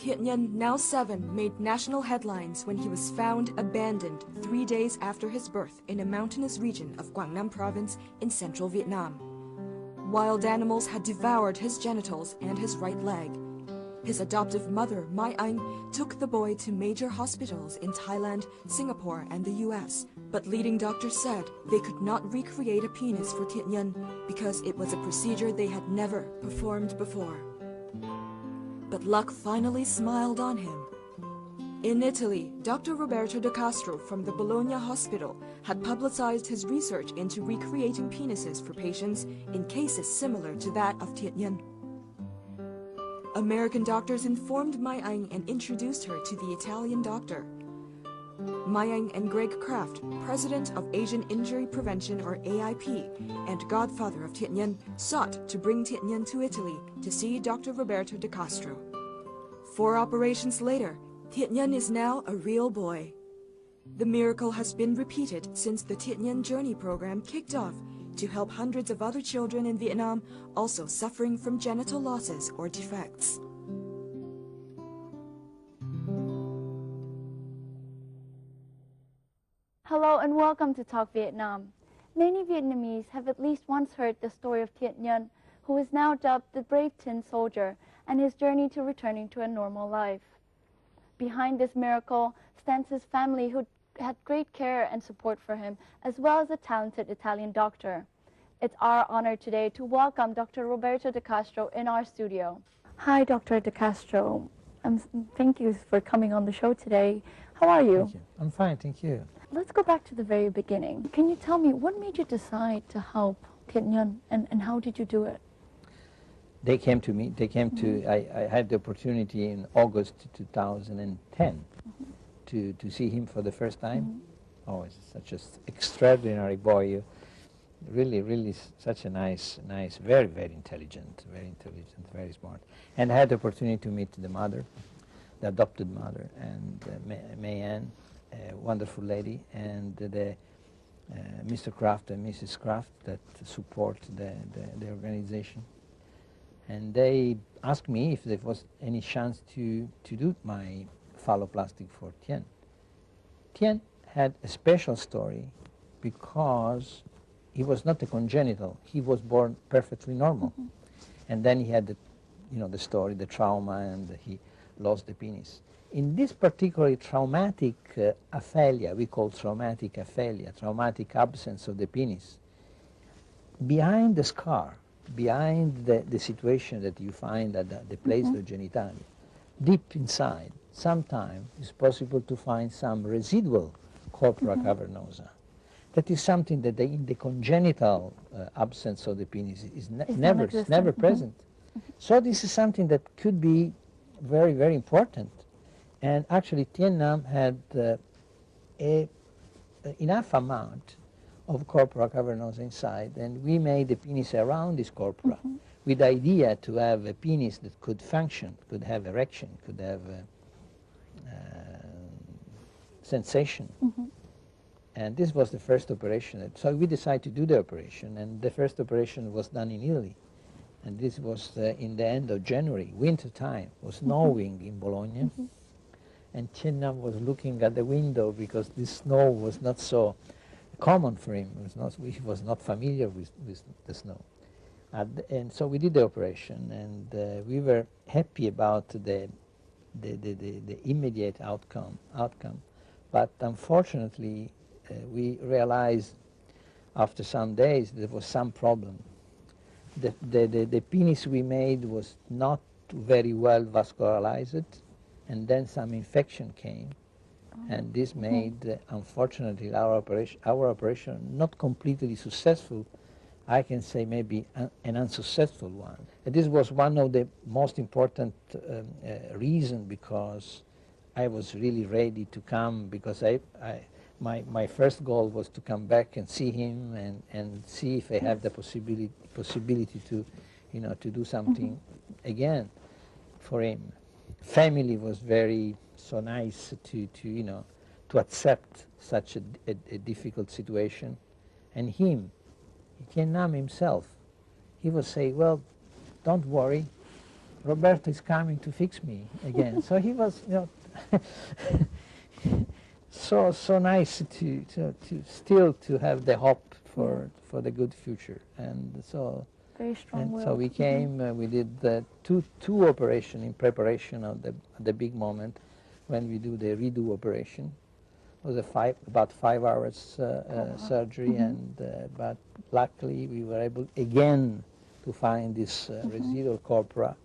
Thien Nhan, now 7, made national headlines when he was found abandoned 3 days after his birth in a mountainous region of Quảng Nam province in central Vietnam. Wild animals had devoured his genitals and his right leg. His adoptive mother, Mai Anh, took the boy to major hospitals in Thailand, Singapore, and the US, but leading doctors said they could not recreate a penis for Thien Nhan because it was a procedure they had never performed before. But luck finally smiled on him. In Italy, Dr. Roberto de Castro from the Bologna Hospital had publicized his research into recreating penises for patients in cases similar to that of Thien Nhan. American doctors informed Mai Anh and introduced her to the Italian doctor. Mai Anh and Greg Kraft, president of Asian Injury Prevention or AIP, and godfather of Thien Nhan, sought to bring Thien Nhan to Italy to see Dr. Roberto de Castro. 4 operations later, Thien Nhan is now a real boy. The miracle has been repeated since the Thien Nhan Journey program kicked off to help hundreds of other children in Vietnam also suffering from genital losses or defects. Hello and welcome to Talk Vietnam. Many Vietnamese have at least once heard the story of Thien Nhan, who is now dubbed the Brave Tin Soldier, and his journey to returning to a normal life. Behind this miracle stands his family, who had great care and support for him, as well as a talented Italian doctor. It's our honor today to welcome Dr. Roberto de Castro in our studio. Hi, Dr. de Castro. Thank you for coming on the show today. How are you? Thank you. I'm fine, thank you. Let's go back to the very beginning. Can you tell me what made you decide to help Thien Nhan, and how did you do it? They came to me. They came to. I had the opportunity in August 2010 to see him for the first time. Oh, it's such an extraordinary boy. Really, such a nice, very intelligent, very smart. And I had the opportunity to meet the mother, the adopted mother, and Mai Anh, a wonderful lady, and the Mr. Kraft and Mrs. Kraft that support the organization. And they asked me if there was any chance to do my phalloplastic for Thien. Thien had a special story because he was not a congenital. He was born perfectly normal. And then he had the story, the trauma, and he lost the penis. In this particularly traumatic aphalia, we call traumatic aphalia, traumatic absence of the penis, behind the scar, behind the situation that you find at the place of the genitalia, deep inside, sometimes it's possible to find some residual corpora cavernosa. That is something that in the congenital absence of the penis is never present. So this is something that could be very important. And actually Thien Nhan had enough amount of corpora cavernosa inside, and we made the penis around this corpora with the idea to have a penis that could function, could have erection, could have sensation. And this was the first operation. So we decided to do the operation, and the first operation was done in Italy. And this was in the end of January, winter time. It was snowing in Bologna. And Thien Nhan was looking at the window because this snow was not so common for him. He was not familiar with the snow. And so we did the operation, and we were happy about the immediate outcome. But unfortunately, we realized after some days there was some problem. The penis we made was not very well vascularized, and then some infection came. And this made, unfortunately, our operation not completely successful. I can say maybe an unsuccessful one. And this was one of the most important reasons, because I was really ready to come, because my first goal was to come back and see him and see if I have the possibility to, to do something again for him. Family was so nice to accept such a difficult situation. And him, Thien Nhan himself, he would say, well, don't worry, Roberto is coming to fix me again. So he was, you know, so nice to still to have the hope for the good future. And so very strong will. So we came. We did the two operation in preparation of the big moment when we do the redo operation. It was about 5 hours surgery, and but luckily we were able again to find this residual corpora,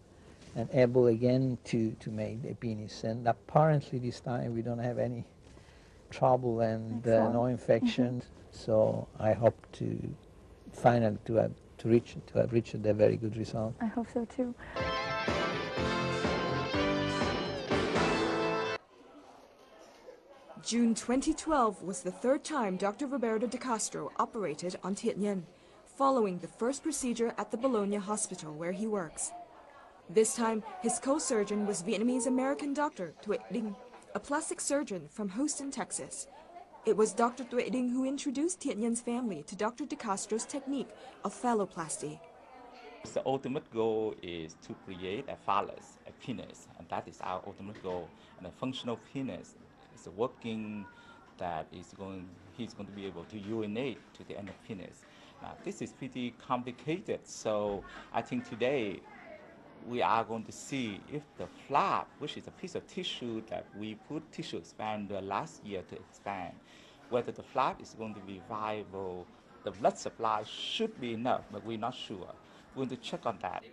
and able again to make the penis. And apparently this time we don't have any trouble and no infection. So I hope to finally to have reached a very good result. I hope so too. June 2012 was the third time Dr. Roberto de Castro operated on Thien Nhan, following the first procedure at the Bologna hospital where he works. This time, his co-surgeon was Vietnamese-American Dr. Thien Nhan, a plastic surgeon from Houston, Texas. It was Dr. Thien Nhan who introduced Thien Nhan's family to Dr. de Castro's technique of phalloplasty. The ultimate goal is to create a phallus, a penis, and that is our ultimate goal. And a functional penis is working that he's going to be able to urinate to the end of penis. Now, this is pretty complicated, so I think today we are going to see if the flap, which is a piece of tissue that we put tissue expander last year to expand, whether the flap is going to be viable. The blood supply should be enough, but we're not sure. We're going to check on that.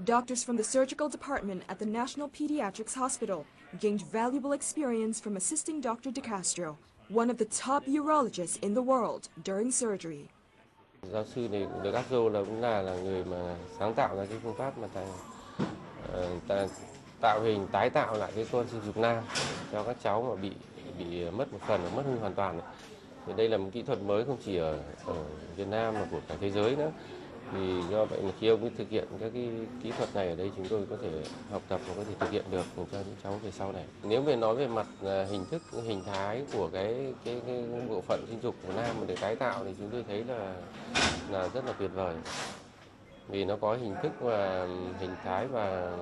Doctors from the surgical department at the National Pediatrics Hospital gained valuable experience from assisting Dr. de Castro, one of the top urologists in the world, during surgery. Giáo sư này de Castro cũng là người mà sáng tạo ra cái phương pháp mà tạo hình tái tạo lại cái con sinh dục nam cho các cháu mà bị mất một phần hoặc mất hoàn toàn. Thì đây là một kỹ thuật mới không chỉ ở Việt Nam mà của cả thế giới nữa. Thì do vậy mà khi ông ấy thực hiện các cái kỹ thuật này ở đây, chúng tôi có thể học tập và có thể thực hiện được cho những cháu về sau này. Nếu về nói về mặt hình thức, hình thái của cái bộ phận sinh dục của nam mà để tái tạo thì chúng tôi thấy là rất là tuyệt vời. Vì nó có hình thức và hình thái và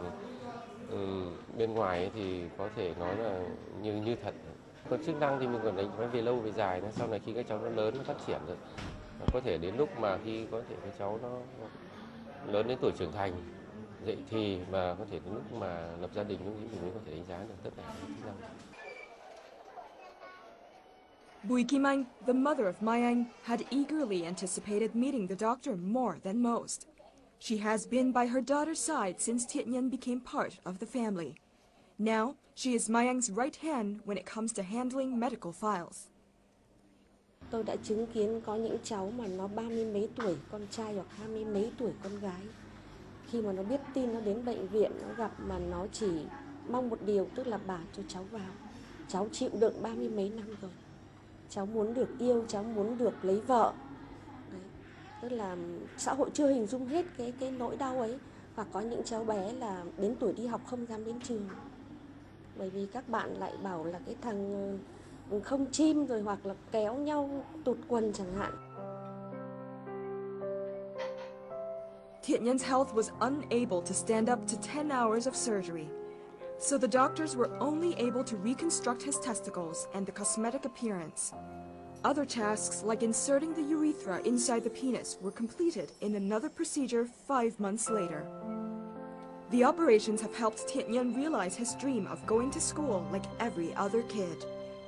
bên ngoài ấy thì có thể nói là như thật. Còn chức năng thì mình còn đánh về lâu về dài, sau này khi các cháu nó lớn, nó phát triển rồi. Có thể đến lúc mà khi có thể các cháu nó lớn đến tuổi trưởng thành, dậy thì và có thể đến lúc mà lập gia đình, lúc ấy mình mới có thể đánh giá được tất cả các chức năng. Bùi Kim Anh, the mother of Mai Anh, had eagerly anticipated meeting the doctor more than most. She has been by her daughter's side since Thien Nhan became part of the family. Now, she is Mai Anh's right hand when it comes to handling medical files. Tôi đã chứng kiến có những cháu mà nó 30 mấy tuổi con trai hoặc 20 mấy tuổi con gái. Khi mà nó biết tin nó đến bệnh viện, nó gặp mà nó chỉ mong một điều, tức là bà cho cháu vào. Cháu chịu đựng 30 mấy năm rồi. Cháu muốn được yêu, cháu muốn được lấy vợ. Đấy. Tức là xã hội chưa hình dung hết cái nỗi đau ấy. Hoặc có những cháu bé là đến tuổi đi học không dám đến trường. Bởi vì các bạn lại bảo là cái thằng không chim rồi hoặc là kéo nhau tụt quần chẳng hạn. Thien Nhan's health was unable to stand up to 10 hours of surgery, so the doctors were only able to reconstruct his testicles and the cosmetic appearance. Other tasks, like inserting the urethra inside the penis, were completed in another procedure 5 months later. The operations have helped Thien Nhan realize his dream of going to school like every other kid.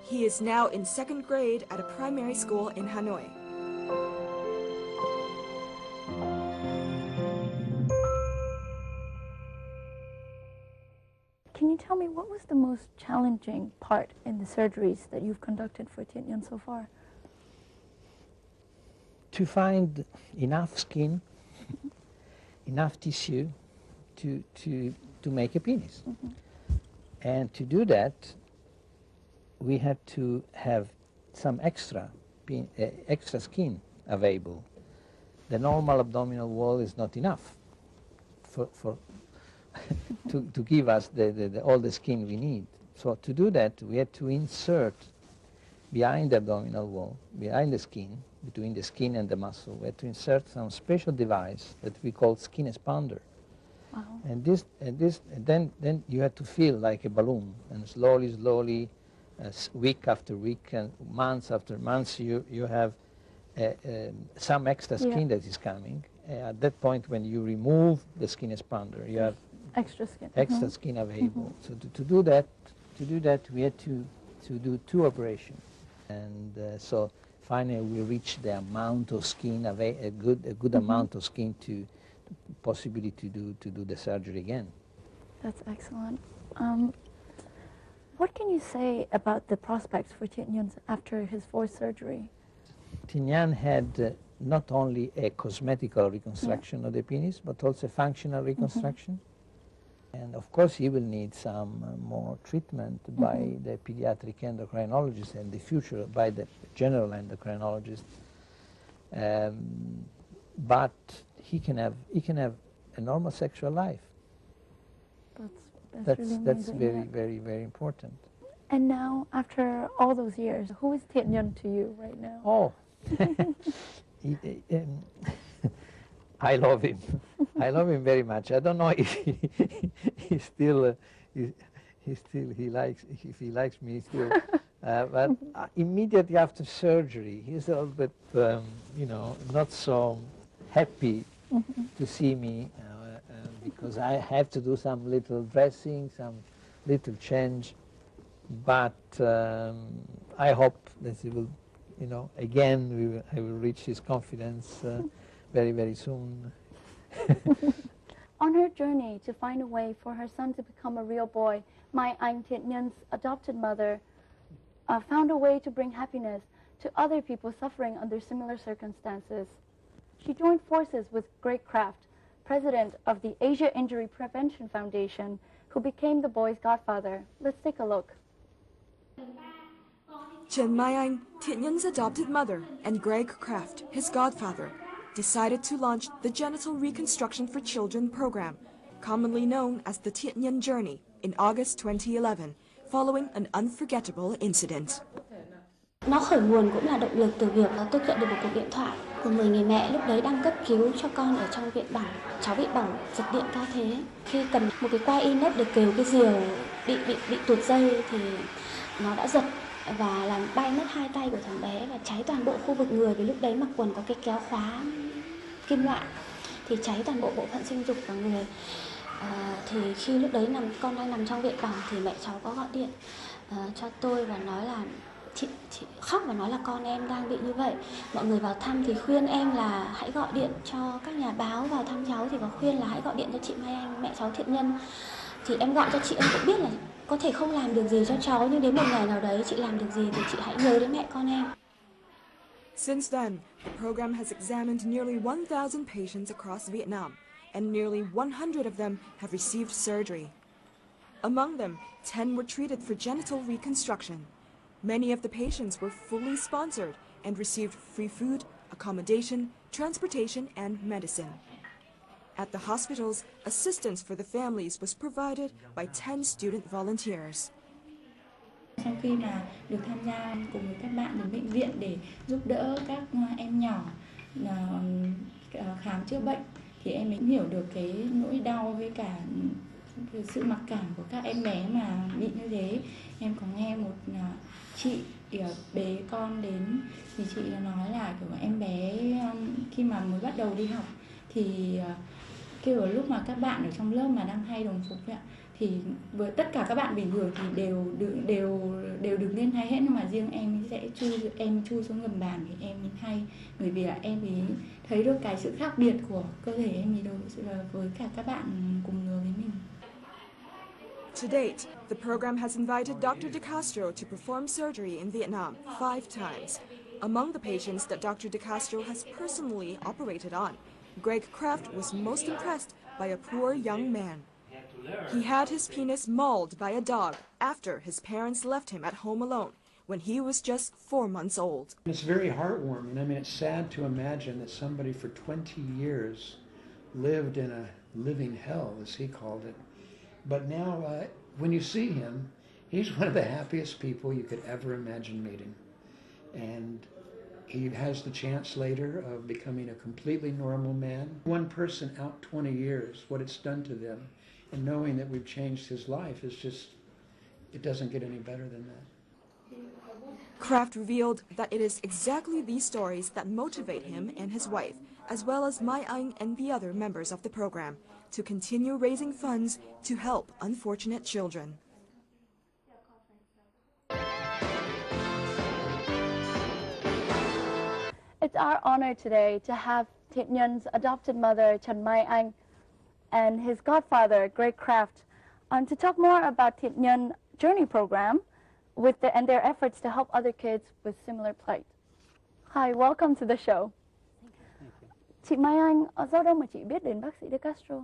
He is now in 2nd grade at a primary school in Hanoi. Can you tell me what was the most challenging part in the surgeries that you've conducted for Thien Nhan so far? To find enough skin, enough tissue to make a penis. And to do that, we had to have some extra skin available. The normal abdominal wall is not enough for to give us all the skin we need. So to do that, we had to insert behind the abdominal wall, behind the skin, between the skin and the muscle, we had to insert some special device that we call skin expander. Wow. And then you have to feel like a balloon, and slowly, week after week and months after months, you have some extra skin that is coming. At that point, when you remove the skin expander, you have extra skin available. So to do that, we had to do 2 operations, and so finally we reached the amount of skin, a good amount of skin to possibility to do the surgery again. That's excellent. What can you say about the prospects for Thien Nhan after his 4th surgery? Thien Nhan had not only a cosmetical reconstruction of the penis, but also a functional reconstruction. And of course he will need some more treatment by the pediatric endocrinologist, and the future by the general endocrinologist. But he can have a normal sexual life. That's really amazing, very important. And now, after all those years, who is Thien Nhan to you right now? Oh, I love him. I love him very much. I don't know if he likes me still. But immediately after surgery, he's a little bit, not so happy to see me because I have to do some little dressing, some little change. But I hope that he will, again, I will reach his confidence very soon. On her journey to find a way for her son to become a real boy, my Anh, Thien Nhan's adopted mother, found a way to bring happiness to other people suffering under similar circumstances. She joined forces with Greg Kraft, president of the Asia Injury Prevention Foundation, who became the boy's godfather. Let's take a look. Chen Mai-anh, Thien Nhan's adopted mother, and Greg Kraft, his godfather, decided to launch the Genital Reconstruction for Children program, commonly known as the Thien Nhan Journey, in August 2011, following an unforgettable incident. Nó khởi nguồn cũng là động lực từ việc tôi nhận được một cuộc điện thoại của người mẹ lúc đấy đang cấp cứu cho con ở trong viện bỏng. Cháu bị bỏng, giật điện cao thế. Khi cầm một cái quai inox để kêu cái diều bị tuột dây thì nó đã giật và làm bay mất 2 tay của thằng bé và cháy toàn bộ khu vực người. Vì lúc đấy mặc quần có cái kéo khóa kim loại thì cháy toàn bộ bộ phận sinh dục của người. Thì khi lúc đấy con đang nằm trong viện bỏng thì mẹ cháu có gọi điện cho tôi và nói là chị khóc và nói là con em đang bị như vậy. Mọi người vào thăm thì khuyên em là hãy gọi điện cho các nhà báo vào thăm cháu, thì có khuyên là hãy gọi điện cho chị Mai Anh, mẹ cháu Thien Nhan. Thì em gọi cho chị, em cũng biết là có thể không làm được gì cho cháu, nhưng đến một ngày nào đấy chị làm được gì thì chị hãy nhớ đến mẹ con em. Since then, the program has examined nearly 1,000 patients across Vietnam, and nearly 100 of them have received surgery. Among them, 10 were treated for genital reconstruction. Many of the patients were fully sponsored and received free food, accommodation, transportation, and medicine. At the hospitals, assistance for the families was provided by 10 student volunteers. Sau khi mà được tham gia cùng với các bạn đến bệnh viện để giúp đỡ các em nhỏ khám chữa bệnh, thì em mới hiểu được cái nỗi đau với cả sự mặc cảm của các em bé mà bị như thế. Em có nghe một chị bế con đến thì chị nói là kiểu em bé khi mà mới bắt đầu đi học thì kêu ở lúc mà các bạn ở trong lớp mà đang thay đồng phục ấy, thì với tất cả các bạn bình thường thì đều được nên thay hết, nhưng mà riêng em sẽ chui xuống gầm bàn thì em thay, bởi vì em ý thấy được cái sự khác biệt của cơ thể em ý với cả các bạn cùng lứa với mình. To date, the program has invited Dr. De Castro to perform surgery in Vietnam 5 times. Among the patients that Dr. De Castro has personally operated on, Greg Kraft was most impressed by a poor young man. He had his penis mauled by a dog after his parents left him at home alone when he was just 4 months old. It's very heartwarming. I mean, it's sad to imagine that somebody for 20 years lived in a living hell, as he called it. But now, when you see him, he's one of the happiest people you could ever imagine meeting. And He has the chance later of becoming a completely normal man. One person out 20 years, what it's done to them, and knowing that we've changed his life is just, it doesn't get any better than that. Kraft revealed that it is exactly these stories that motivate him and his wife, as well as Mai Anh and the other members of the program, to continue raising funds to help unfortunate children. It's our honor today to have Thien Nhan's adopted mother, Mai Anh, and his godfather, Greg Kraft, on to talk more about Thien Nhan Journey program and their efforts to help other kids with similar plight. Hi, welcome to the show. Chị Mai Anh, do đâu mà chị biết đến bác sĩ De Castro?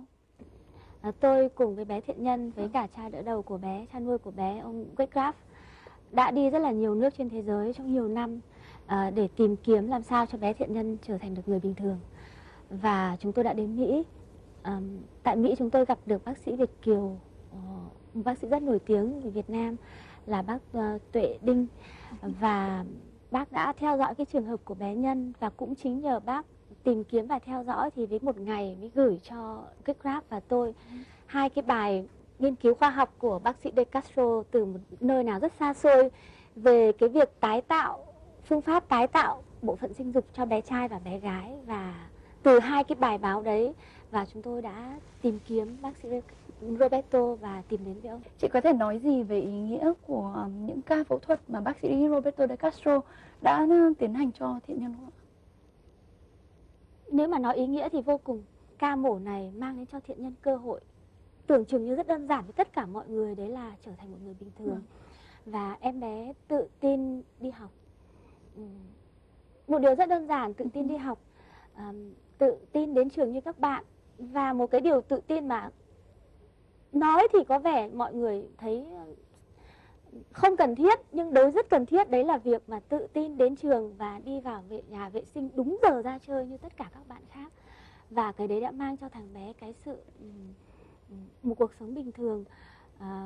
Tôi cùng với bé Thien Nhan, với cả cha đỡ đầu của bé, cha nuôi của bé, ông Greg Kraft, đã đi rất là nhiều nước trên thế giới trong nhiều năm để tìm kiếm làm sao cho bé Thien Nhan trở thành được người bình thường. Và chúng tôi đã đến Mỹ. Tại Mỹ chúng tôi gặp được bác sĩ Việt Kiều, một bác sĩ rất nổi tiếng về Việt Nam là bác Tuệ Đinh. Và bác đã theo dõi cái trường hợp của bé Nhân, và cũng chính nhờ bác tìm kiếm và theo dõi thì với một ngày mới gửi cho Greg Kraft và tôi 2 cái bài nghiên cứu khoa học của bác sĩ De Castro từ một nơi nào rất xa xôi về cái việc tái tạo, phương pháp tái tạo bộ phận sinh dục cho bé trai và bé gái. Và từ 2 cái bài báo đấy và chúng tôi đã tìm kiếm bác sĩ Roberto và tìm đến với ông. Chị có thể nói gì về ý nghĩa của những ca phẫu thuật mà bác sĩ Roberto De Castro đã tiến hành cho Thien Nhan không ạ? Nếu mà nói ý nghĩa thì vô cùng. Ca mổ này mang đến cho Thien Nhan cơ hội tưởng chừng như rất đơn giản với tất cả mọi người, đấy là trở thành một người bình thường. Và em bé tự tin đi học. Một điều rất đơn giản, tự tin đi học, tự tin đến trường như các bạn. Và một cái điều tự tin mà nói thì có vẻ mọi người thấy không cần thiết, nhưng đối rất cần thiết, đấy là việc mà tự tin đến trường và đi vào nhà vệ sinh đúng giờ ra chơi như tất cả các bạn khác. Và cái đấy đã mang cho thằng bé cái sự một cuộc sống bình thường,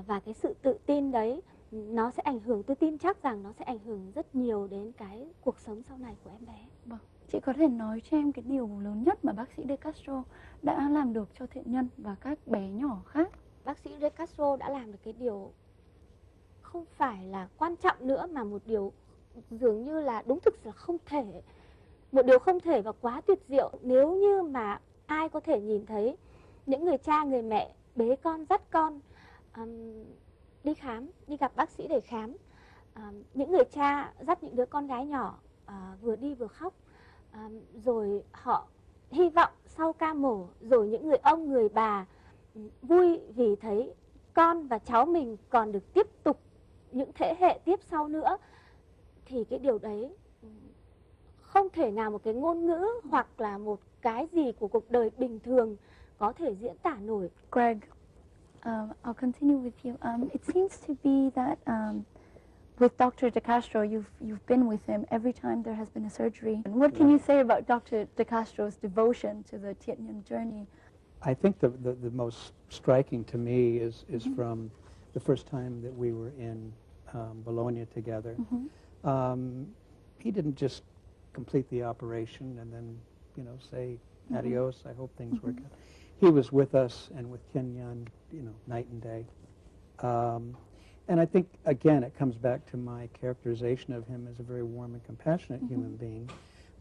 và cái sự tự tin đấy nó sẽ ảnh hưởng, tôi tin chắc rằng nó sẽ ảnh hưởng rất nhiều đến cái cuộc sống sau này của em bé. Vâng. Chị có thể nói cho em cái điều lớn nhất mà bác sĩ De Castro đã làm được cho Thien Nhan và các bé nhỏ khác? Bác sĩ De Castro đã làm được cái điều không phải là quan trọng nữa, mà một điều dường như là đúng thực là không thể. Một điều không thể và quá tuyệt diệu. Nếu như mà ai có thể nhìn thấy những người cha, người mẹ bế con, dắt con đi khám, đi gặp bác sĩ để khám. Những người cha dắt những đứa con gái nhỏ vừa đi vừa khóc. Rồi họ hy vọng sau ca mổ, rồi những người ông, người bà vui vì thấy con và cháu mình còn được tiếp tục những thế hệ tiếp sau nữa, thì cái điều đấy không thể nào một cái ngôn ngữ hoặc là một cái gì của cuộc đời bình thường có thể diễn tả nổi. Greg, I'll continue with you. It seems to be that with Dr. De Castro, you've been with him every time there has been a surgery. And what can you say about Dr. De Castro's devotion to the Thien Nhan journey? I think the most striking to me is from the first time that we were in Bologna together. He didn't just complete the operation and then, say adios, I hope things work out. He was with us and with Thien Nhan, night and day. And I think, again, it comes back to my characterization of him as a very warm and compassionate human being.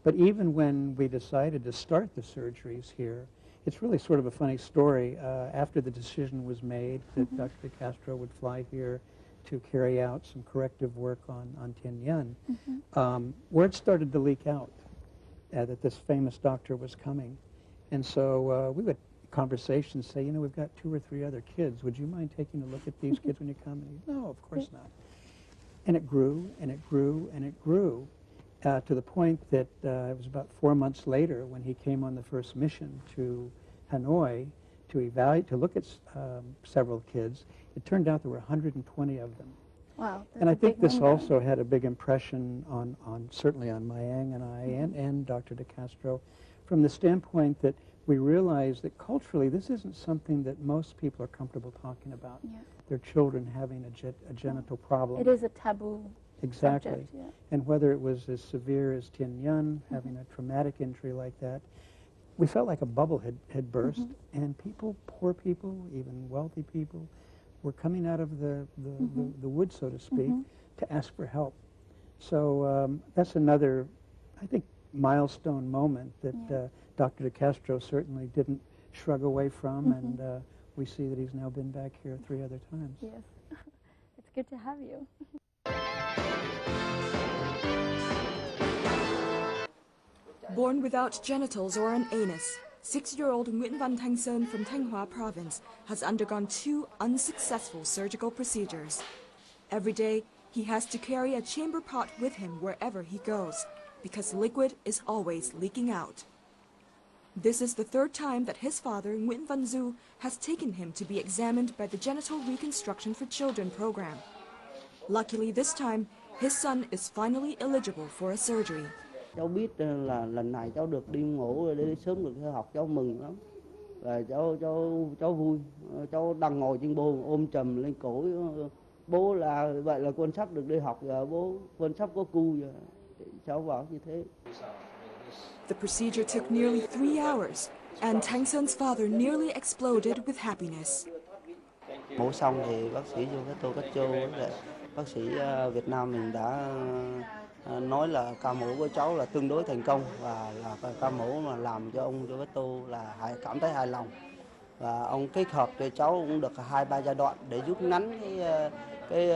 But even when we decided to start the surgeries here, it's really sort of a funny story. After the decision was made that Dr. De Castro would fly here to carry out some corrective work on Thien Nhan, word started to leak out that this famous doctor was coming. And so we would conversations say, we've got 2 or 3 other kids. Would you mind taking a look at these kids when you come? And he, no, of course not. And it grew, and it grew, and it grew, to the point that it was about 4 months later when he came on the first mission to Hanoi to look at several kids. It turned out there were 120 of them. Wow. And I think this also had a big impression on certainly on Mai Anh and I and Dr. De Castro, from the standpoint that we realized that culturally this isn't something that most people are comfortable talking about. Yeah. Their children having a genital problem. It is a taboo Exactly. subject. Yeah. And whether it was as severe as Thien Nhan, having a traumatic injury like that, we felt like a bubble had burst, and people, poor people, even wealthy people, were coming out of the wood, so to speak, to ask for help. So that's another, I think, milestone moment that Dr. De Castro certainly didn't shrug away from, and we see that he's now been back here 3 other times. Yes. It's good to have you. Born without genitals or an anus, 6-year-old Nguyễn Văn Thanh Sơn from Thanh Hóa province has undergone 2 unsuccessful surgical procedures. Every day, he has to carry a chamber pot with him wherever he goes, because liquid is always leaking out. This is the 3rd time that his father, Nguyễn Văn Du, has taken him to be examined by the Genital Reconstruction for Children program. Luckily this time, his son is finally eligible for a surgery. Cháu biết là lần này cháu được đi ngủ để sớm được theo học, cháu mừng lắm. Và cháu vui, cháu đang ngồi trên bồn ôm chầm lên cổ bố là vậy là con sắp được đi học rồi, bố con sắp có cu rồi. Cháu bảo như thế. The procedure took nearly 3 hours, and Thanh Sơn father nearly exploded with happiness. Mổ xong thì bác sĩ vô cái tô bác sĩ Việt Nam mình đã nói là ca mổ của cháu là tương đối thành công, và là ca mổ mà làm cho ông Roberto là cảm thấy hài lòng, và ông kết hợp cho cháu cũng được 2-3 giai đoạn để rút ngắn cái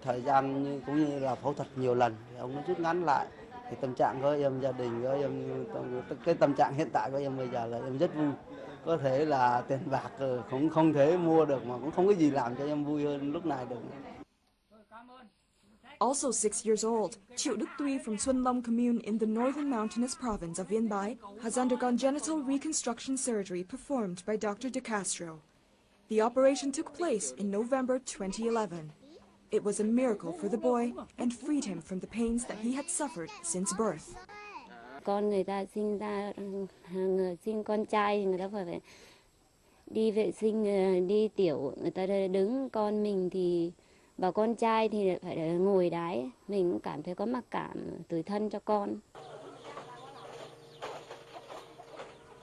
thời gian cũng như là phẫu thuật nhiều lần, thì ông nó rút ngắn lại. Thì tâm trạng của em, gia đình của em, cái tâm trạng hiện tại của em bây giờ là em rất vui. Có thể là tiền bạc cũng không thể mua được, mà cũng không có gì làm cho em vui hơn lúc này được. Also 6 years old, Triệu Đức Tuy from Xuân Long commune in the northern mountainous province of Yên Bái has undergone genital reconstruction surgery performed by Dr. De Castro. The operation took place in November 2011. It was a miracle for the boy and freed him from the pains that he had suffered since birth. Con người ta sinh ra, sinh con trai thì người ta phải đi vệ sinh, đi tiểu, người ta đứng, con mình thì bảo con trai thì phải ngồi đái, mình cũng cảm thấy có mặc cảm tủi thân cho con.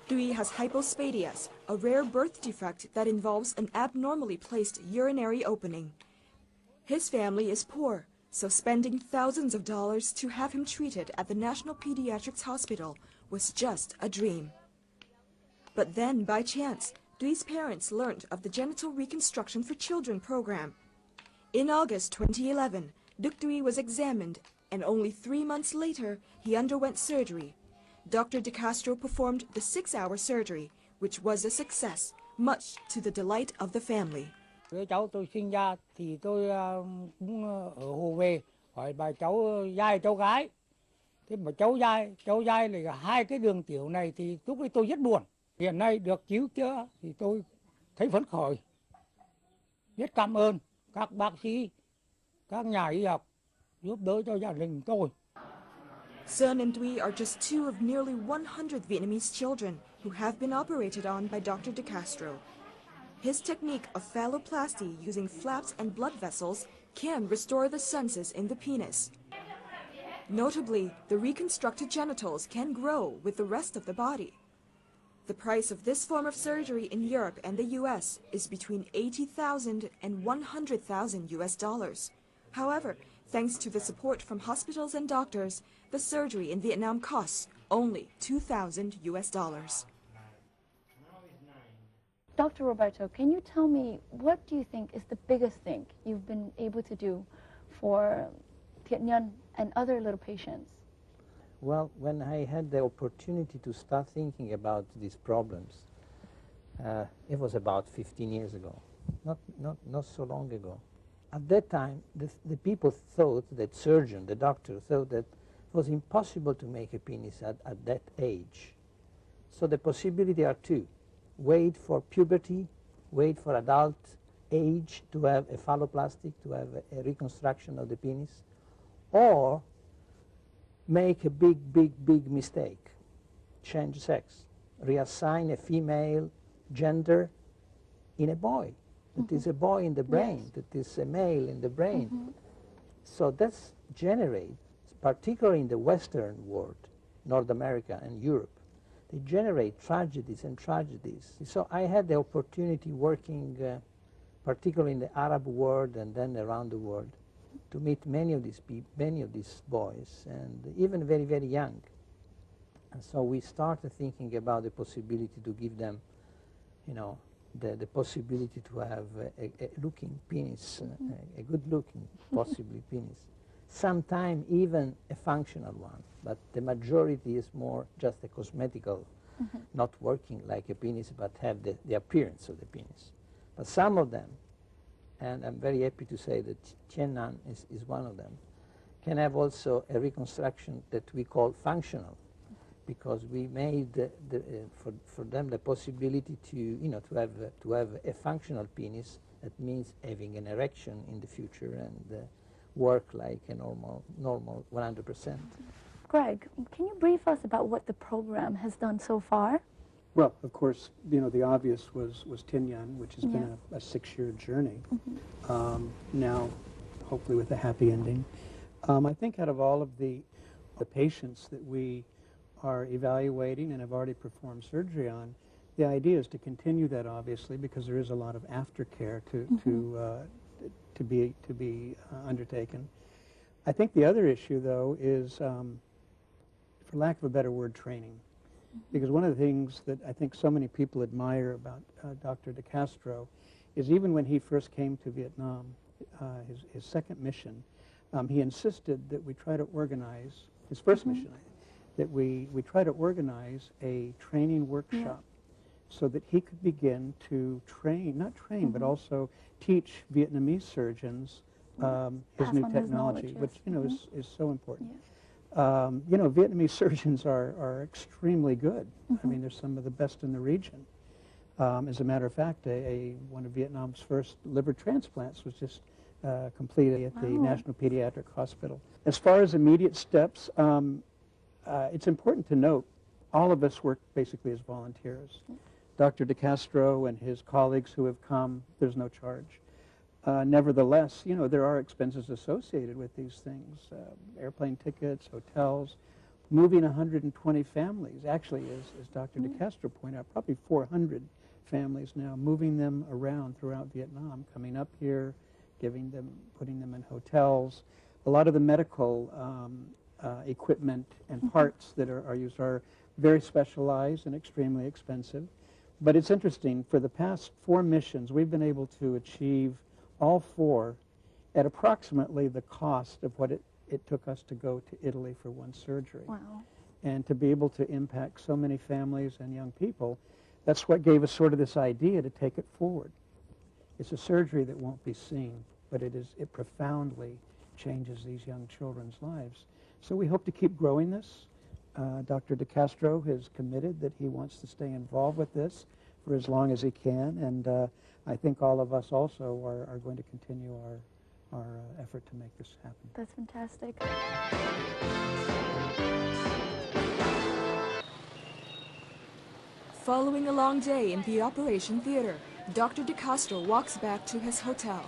Tuy has hypospadias, a rare birth defect that involves an abnormally placed urinary opening. His family is poor, so spending thousands of dollars to have him treated at the National Pediatrics Hospital was just a dream. But then, by chance, Tuy's parents learned of the Genital Reconstruction for Children program. In August 2011, Đức Tuy was examined, and only 3 months later, he underwent surgery. Dr. De Castro performed the 6-hour surgery, which was a success, much to the delight of the family. Đứa cháu tôi sinh ra thì tôi cũng ở Hồ về hỏi bà cháu dai cháu gái. Thế mà cháu dai là 2 cái đường tiểu này thì lúc ấy tôi rất buồn. Hiện nay được cứu chữa thì tôi thấy phấn khởi. Rất cảm ơn các bác sĩ, các nhà y học giúp đỡ cho gia đình tôi. Sơn and Tuy are just 2 of nearly 100 Vietnamese children who have been operated on by Dr. De Castro. His technique of phalloplasty using flaps and blood vessels can restore the senses in the penis. Notably, the reconstructed genitals can grow with the rest of the body. The price of this form of surgery in Europe and the US is between $80,000 and $100,000 US. However, thanks to the support from hospitals and doctors, the surgery in Vietnam costs only $2,000 US. Dr. Roberto, can you tell me, what do you think is the biggest thing you've been able to do for Thien Nhan and other little patients? Well, when I had the opportunity to start thinking about these problems, it was about 15 years ago, not so long ago. At that time, the people thought, that surgeon, the doctor, thought that it was impossible to make a penis at that age. So the possibility are 2. Wait for puberty, wait for adult age to have a phalloplastic, to have a reconstruction of the penis, or make a big mistake, change sex, reassign a female gender in a boy. That is a boy in the brain, that is a male in the brain. So that's generate, particularly in the Western world, North America and Europe, they generate tragedies and tragedies. So I had the opportunity working, particularly in the Arab world and then around the world, to meet many of these boys, and even very, very young. And so we started thinking about the possibility to give them, you know, the possibility to have a looking penis, a good-looking, possibly penis. Sometimes even a functional one, but the majority is more just a cosmetical, not working like a penis, but have the appearance of the penis. But some of them, and I'm very happy to say that Thien Nhan is one of them, can have also a reconstruction that we call functional, because we made for them the possibility to, you know, to have a functional penis. That means having an erection in the future and work like a normal 100%. Greg, can you brief us about what the program has done so far? Well, of course, you know, the obvious was Thien Nhan, which has been a 6-year journey. Now, hopefully with a happy ending. I think out of all of the patients that we are evaluating and have already performed surgery on, the idea is to continue that, obviously, because there is a lot of aftercare to be undertaken. I think the other issue, though, is, for lack of a better word, training. Because one of the things that I think so many people admire about Dr. De Castro is even when he first came to Vietnam, his second mission, he insisted that we try to organize, his first mission, that we try to organize a training workshop so that he could begin to train, not train, but also teach Vietnamese surgeons his new technology, which, you know, is so important. You know, Vietnamese surgeons are extremely good. I mean, they're some of the best in the region. As a matter of fact, one of Vietnam's first liver transplants was just completed at the National Pediatric Hospital. As far as immediate steps, it's important to note all of us work basically as volunteers. Dr. De Castro and his colleagues who have come, there's no charge. Nevertheless, you know, there are expenses associated with these things, airplane tickets, hotels, moving 120 families. Actually, as Dr. De Castro pointed out, probably 400 families now, moving them around throughout Vietnam, coming up here, putting them in hotels. A lot of the medical equipment and parts that are used are very specialized and extremely expensive. But it's interesting, for the past 4 missions, we've been able to achieve all 4 at approximately the cost of what it took us to go to Italy for one surgery. Wow. And to be able to impact so many families and young people, that's what gave us sort of this idea to take it forward. It's a surgery that won't be seen, but it profoundly changes these young children's lives. So we hope to keep growing this. Dr. De Castro has committed that he wants to stay involved with this for as long as he can, and I think all of us also are going to continue our effort to make this happen. That's fantastic. Following a long day in the operation theater, Dr. De Castro walks back to his hotel.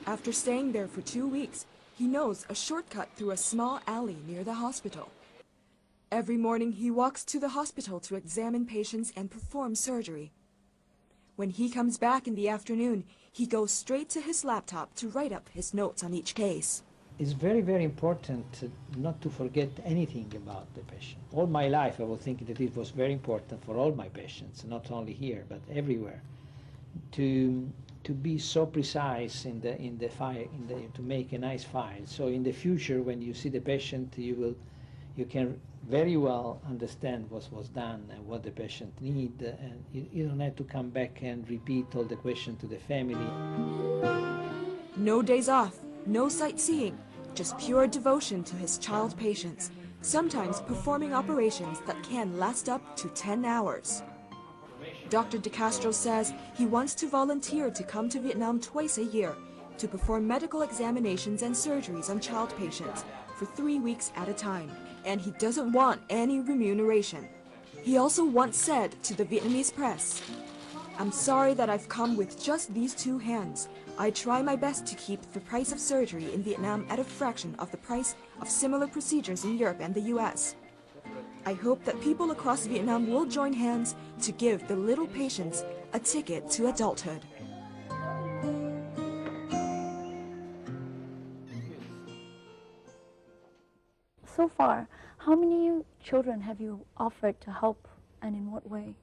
After staying there for 2 weeks, he knows a shortcut through a small alley near the hospital. Every morning he walks to the hospital to examine patients and perform surgery. When he comes back in the afternoon, he goes straight to his laptop to write up his notes on each case. It's very, very important not to forget anything about the patient. All my life I was thinking that it was very important for all my patients, not only here but everywhere, to be so precise in the file, to make a nice file. So in the future, when you see the patient, you can very well understand what was done and what the patient needs, and you don't have to come back and repeat all the questions to the family. No days off, no sightseeing, just pure devotion to his child patients, sometimes performing operations that can last up to 10 hours. Dr. De Castro says he wants to volunteer to come to Vietnam twice a year to perform medical examinations and surgeries on child patients for 3 weeks at a time, and he doesn't want any remuneration. He also once said to the Vietnamese press, I'm sorry that I've come with just these 2 hands. I try my best to keep the price of surgery in Vietnam at a fraction of the price of similar procedures in Europe and the US. I hope that people across Vietnam will join hands to give the little patients a ticket to adulthood. So far, how many children have you offered to help, and in what way?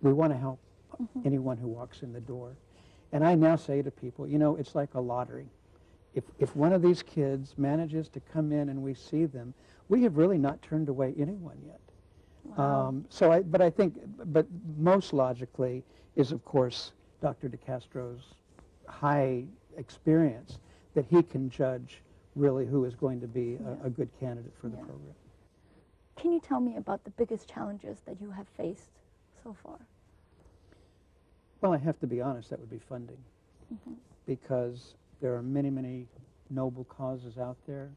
We want to help anyone who walks in the door. And I now say to people, you know, it's like a lottery. If one of these kids manages to come in and we see them, we have really not turned away anyone yet. Wow. But I think most logically is, of course, Dr. DeCastro's high experience that he can judge really who is going to be a good candidate for the program. Can you tell me about the biggest challenges that you have faced so far? Well, I have to be honest, that would be funding. Because there are many, many noble causes out there.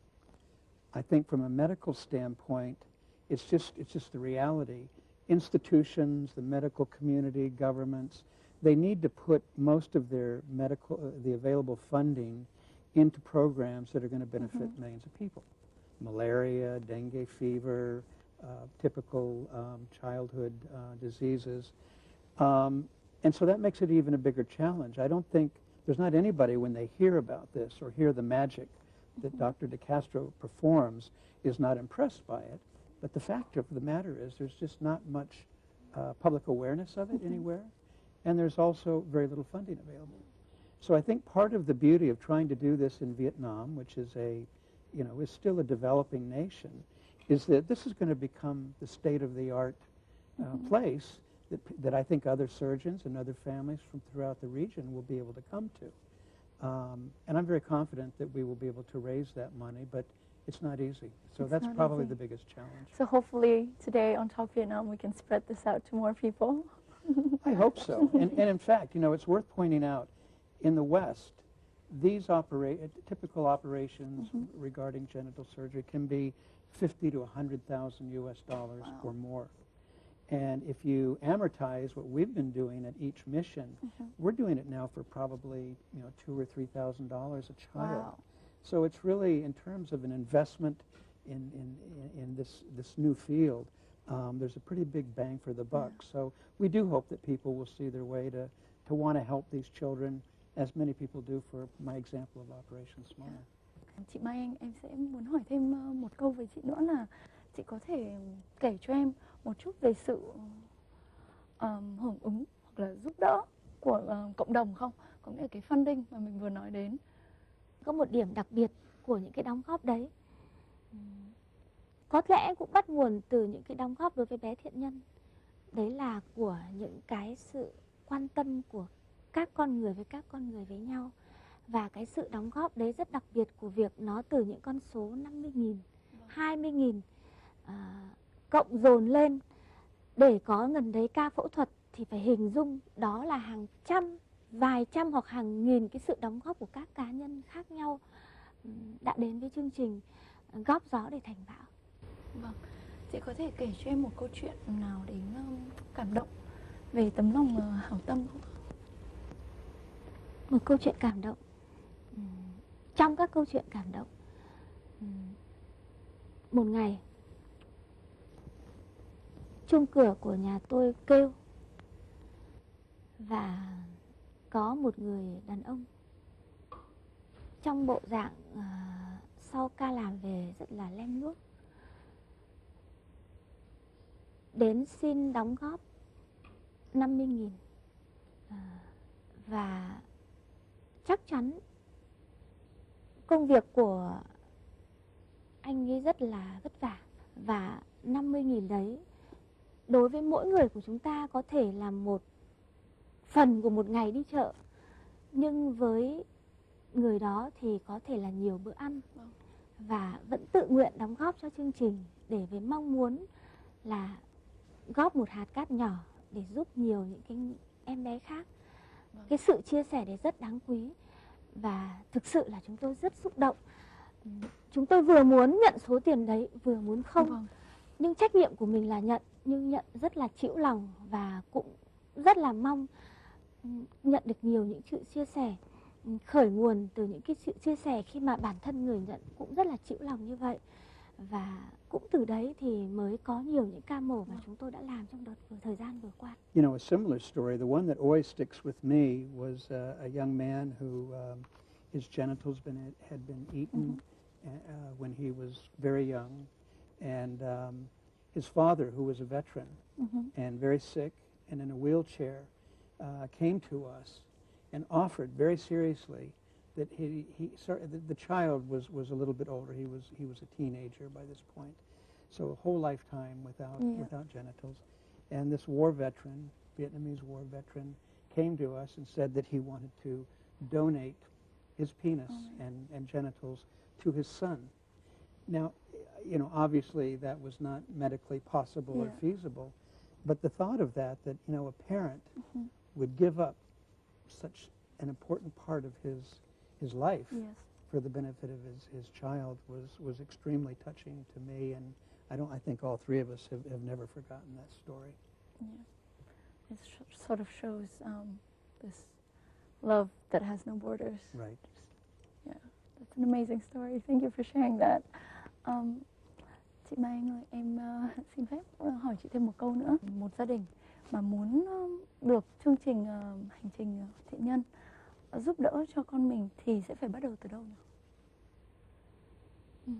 I think from a medical standpoint, it's just the reality. Institutions, the medical community, governments, they need to put most of their the available funding into programs that are going to benefit millions of people. Malaria, dengue fever, typical childhood diseases. And so that makes it even a bigger challenge. I don't think, there's not anybody when they hear about this or hear the magic that Dr. DeCastro performs is not impressed by it. But the fact of the matter is there's just not much public awareness of it anywhere. And there's also very little funding available. So I think part of the beauty of trying to do this in Vietnam, which is is still a developing nation, is that this is going to become the state-of-the-art place that I think other surgeons and other families from throughout the region will be able to come to. And I'm very confident that we will be able to raise that money, but it's not easy. So that's probably the biggest challenge. So hopefully today on Talk Vietnam we can spread this out to more people. I hope so. And in fact, it's worth pointing out, in the West, these typical operations regarding genital surgery can be $50,000 to $100,000 US or more. And if you amortize what we've been doing at each mission, we're doing it now for probably $2,000 or $3,000 a child. Wow. So it's really, in terms of an investment in this new field, there's a pretty big bang for the buck. So we do hope that people will see their way to want to help these children, as many people do for my example of Operation Smile. Chị Mai Anh, em sẽ muốn hỏi thêm một câu với chị nữa là chị có thể kể cho em một chút về sự hưởng ứng hoặc là giúp đỡ của cộng đồng không? Có nghĩa là cái funding mà mình vừa nói đến. Có một điểm đặc biệt của những cái đóng góp đấy, có lẽ cũng bắt nguồn từ những cái đóng góp đối với bé Thiện Nhân. Đấy là của những cái sự quan tâm của các con người với các con người với nhau. Và cái sự đóng góp đấy rất đặc biệt của việc nó từ những con số 50.000, 20.000 cộng dồn lên để có gần đấy ca phẫu thuật thì phải hình dung đó là hàng trăm, vài trăm hoặc hàng nghìn cái sự đóng góp của các cá nhân khác nhau đã đến với chương trình Góp Gió Để Thành Bão. Vâng, chị có thể kể cho em một câu chuyện nào đến cảm động về tấm lòng hảo tâm không? Một câu chuyện cảm động. Trong các câu chuyện cảm động, một ngày chuông cửa của nhà tôi kêu và có một người đàn ông trong bộ dạng sau ca làm về rất là lem luốc đến xin đóng góp 50.000 và chắc chắn công việc của anh ấy rất là vất vả và 50.000 đấy đối với mỗi người của chúng ta có thể là một phần của một ngày đi chợ, nhưng với người đó thì có thể là nhiều bữa ăn và vẫn tự nguyện đóng góp cho chương trình để với mong muốn là góp một hạt cát nhỏ để giúp nhiều những cái em bé khác. Cái sự chia sẻ đấy rất đáng quý và thực sự là chúng tôi rất xúc động. Chúng tôi vừa muốn nhận số tiền đấy, vừa muốn không. Nhưng trách nhiệm của mình là nhận, nhưng nhận rất là chịu lòng và cũng rất là mong nhận được nhiều những sự chia sẻ, khởi nguồn từ những cái sự chia sẻ khi mà bản thân người nhận cũng rất là chịu lòng như vậy. Và cũng từ đấy thì mới có nhiều những ca mổ mà chúng tôi đã làm trong thời gian vừa qua. You know, a similar story, the one that always sticks with me was a young man who his genitals had been eaten when he was very young, and his father, who was a veteran and very sick and in a wheelchair, came to us and offered very seriously that the child was a little bit older. He was a teenager by this point, so a whole lifetime without genitals. And this war veteran, Vietnamese war veteran, came to us and said that he wanted to donate his penis and genitals to his son. Now, you know, obviously that was not medically possible or feasible, but the thought of that, you know, a parent would give up such an important part of his life for the benefit of his child was extremely touching to me, and I think all three of us have never forgotten that story. Yeah, it sort of shows this love that has no borders. Right. Yeah, that's an amazing story. Thank you for sharing that. Chị Mai Anh ơi, em xin phép hỏi chị thêm một câu nữa. Một gia đình mà muốn được chương trình hành trình thiện nhân giúp đỡ cho con mình thì sẽ phải bắt đầu từ đâu nhỉ?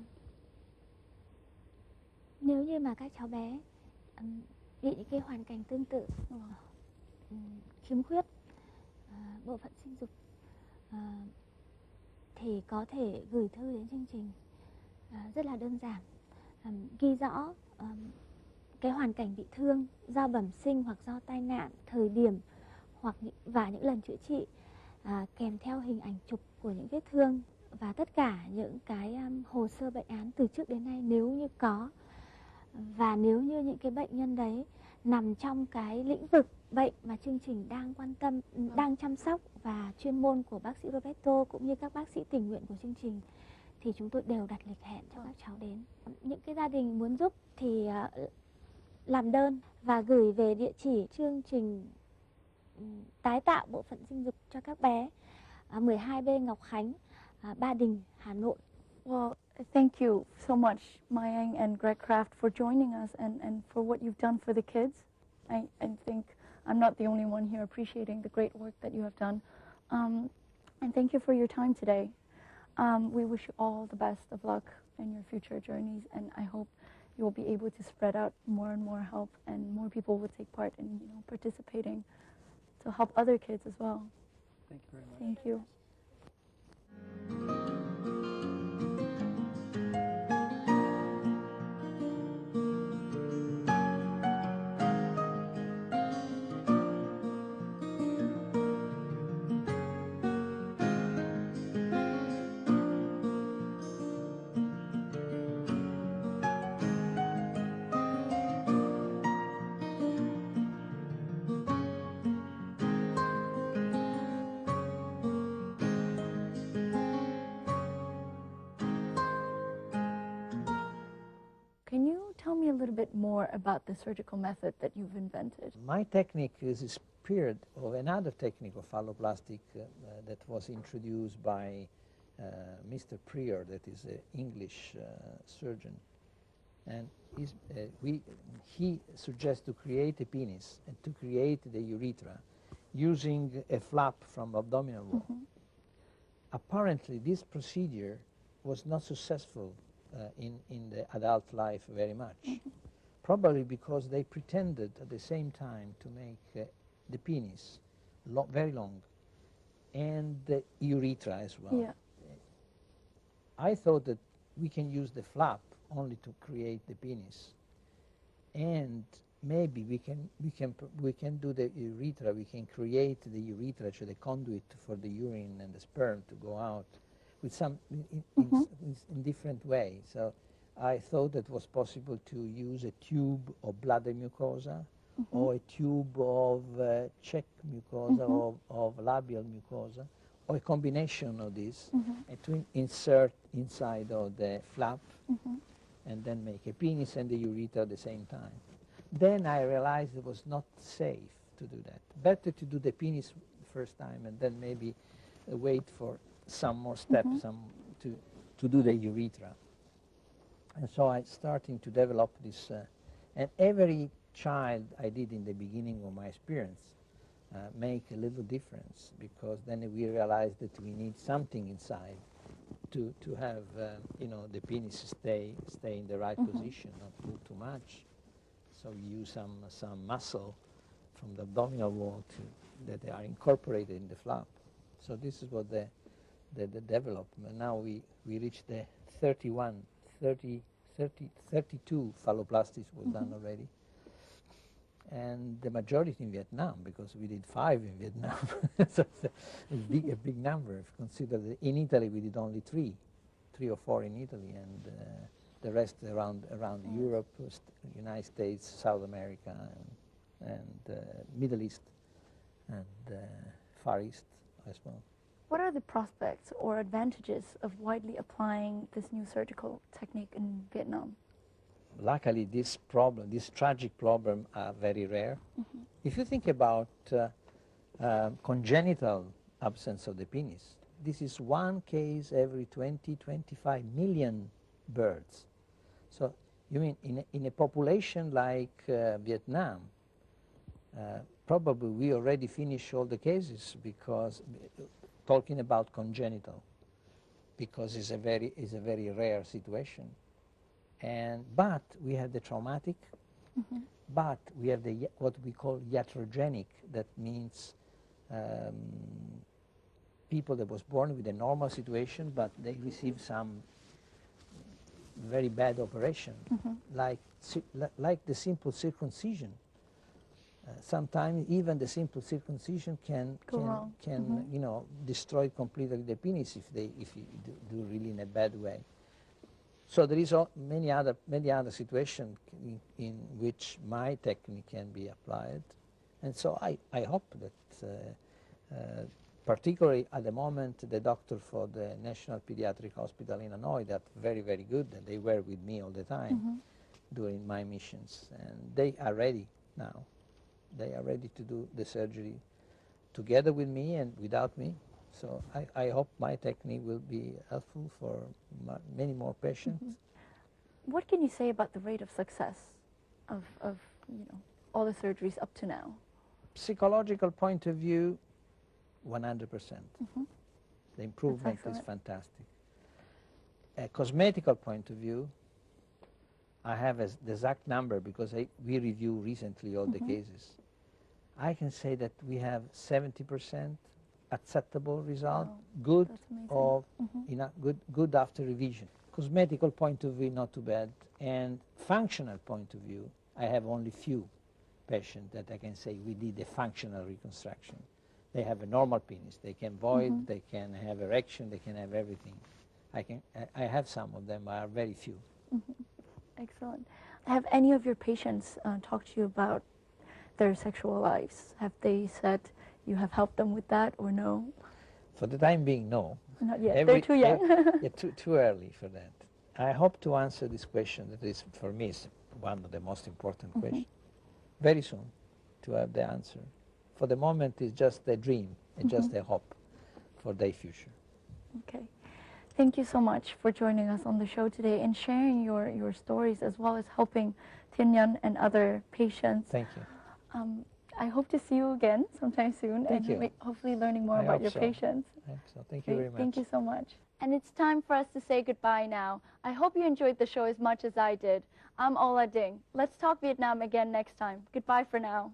Nếu như mà các cháu bé bị những cái hoàn cảnh tương tự, khiếm khuyết bộ phận sinh dục, thì có thể gửi thư đến chương trình rất là đơn giản, ghi rõ cái hoàn cảnh bị thương do bẩm sinh hoặc do tai nạn, thời điểm và những lần chữa trị, kèm theo hình ảnh chụp của những vết thương và tất cả những cái hồ sơ bệnh án từ trước đến nay nếu như có. Và nếu như những cái bệnh nhân đấy nằm trong cái lĩnh vực bệnh mà chương trình đang quan tâm, đang chăm sóc và chuyên môn của bác sĩ Roberto cũng như các bác sĩ tình nguyện của chương trình, thì chúng tôi đều đặt lịch hẹn cho các cháu đến. Những cái gia đình muốn giúp thì làm đơn và gửi về địa chỉ chương trình tái tạo bộ phận sinh dục cho các bé, 12B Ngọc Khánh, Ba Đình, Hà Nội. Well, thank you so much, Mai Anh and Greg Kraft, for joining us and for what you've done for the kids. I think I'm not the only one here appreciating the great work that you have done. And thank you for your time today. We wish you all the best of luck in your future journeys, and I hope you will be able to spread out more and more help, and more people will take part in participating to help other kids as well. Thank you very much. Thank you. Can you tell me a little bit more about the surgical method that you've invented? My technique is a spirit of another technique of phalloplastic that was introduced by Mr. Prior, that is an English surgeon. And he suggests to create a penis and to create the urethra using a flap from abdominal wall. Apparently, this procedure was not successful in the adult life very much, probably because they pretended at the same time to make the penis very long and the urethra as well. Yeah. I thought that we can use the flap only to create the penis, and maybe we can do the urethra. We can create the urethra, so the conduit for the urine and the sperm to go out, with some in different way. So I thought it was possible to use a tube of bladder mucosa, or a tube of cheek mucosa, or of labial mucosa, or a combination of this, and to insert inside of the flap, and then make a penis and the urethra at the same time. Then I realized it was not safe to do that. Better to do the penis first time, and then maybe wait for some more steps to do the urethra. And so I starting to develop this, and every child I did in the beginning of my experience make a little difference, because then we realized that we need something inside to have, you know, the penis stay in the right position, not move too much. So we use some muscle from the abdominal wall that they are incorporated in the flap. So this is what the development. Now we reached the 32 phalloplasties was done already. And the majority in Vietnam, because we did 5 in Vietnam. So it's a big number. If you consider that in Italy we did only 3 or 4 in Italy, and the rest around Europe, United States, South America, and Middle East, and Far East as well. What are the prospects or advantages of widely applying this new surgical technique in Vietnam? Luckily, this tragic problem, are very rare. If you think about congenital absence of the penis, this is 1 case every 20-25 million birds. So you mean in a population like Vietnam, probably we already finished all the cases, because talking about congenital, because it's a very rare situation. But we have the traumatic, but we have the what we call iatrogenic. That means people that was born with a normal situation, but they receive some very bad operation, like the simple circumcision. Sometimes even the simple circumcision can you know, destroy completely the penis if you do really in a bad way. So there is many other situations in which my technique can be applied, and so I hope that particularly at the moment the doctor for the National Pediatric Hospital in Hanoi, that very good, and they were with me all the time during my missions, and they are ready now. They are ready to do the surgery together with me and without me. So I hope my technique will be helpful for many more patients. What can you say about the rate of success of you know, all the surgeries up to now? Psychological point of view, 100%. The improvement is fantastic. A cosmetical point of view, I have the exact number because we review recently all the cases. I can say that we have 70% acceptable result, good or good after revision. Cosmetical point of view, not too bad. And functional point of view, I have only few patients that I can say we did a functional reconstruction. They have a normal penis, they can void, they can have erection, they can have everything. I have some of them, but are very few. Excellent. Have any of your patients talked to you about their sexual lives? Have they said you have helped them with that, or no? For the time being, no. Not yet. They're too young. Yeah, too early for that. I hope to answer this question. That is, for me, is one of the most important questions. Very soon, to have the answer. For the moment, it's just a dream, it's just a hope for their future. Okay. Thank you so much for joining us on the show today and sharing your stories, as well as helping Thien Nhan and other patients. Thank you. I hope to see you again sometime soon. Thank you. Hopefully learning more about your patients. I hope so. Thank you very much. Thank you so much. And it's time for us to say goodbye now. I hope you enjoyed the show as much as I did. I'm Ola Ding. Let's talk Vietnam again next time. Goodbye for now.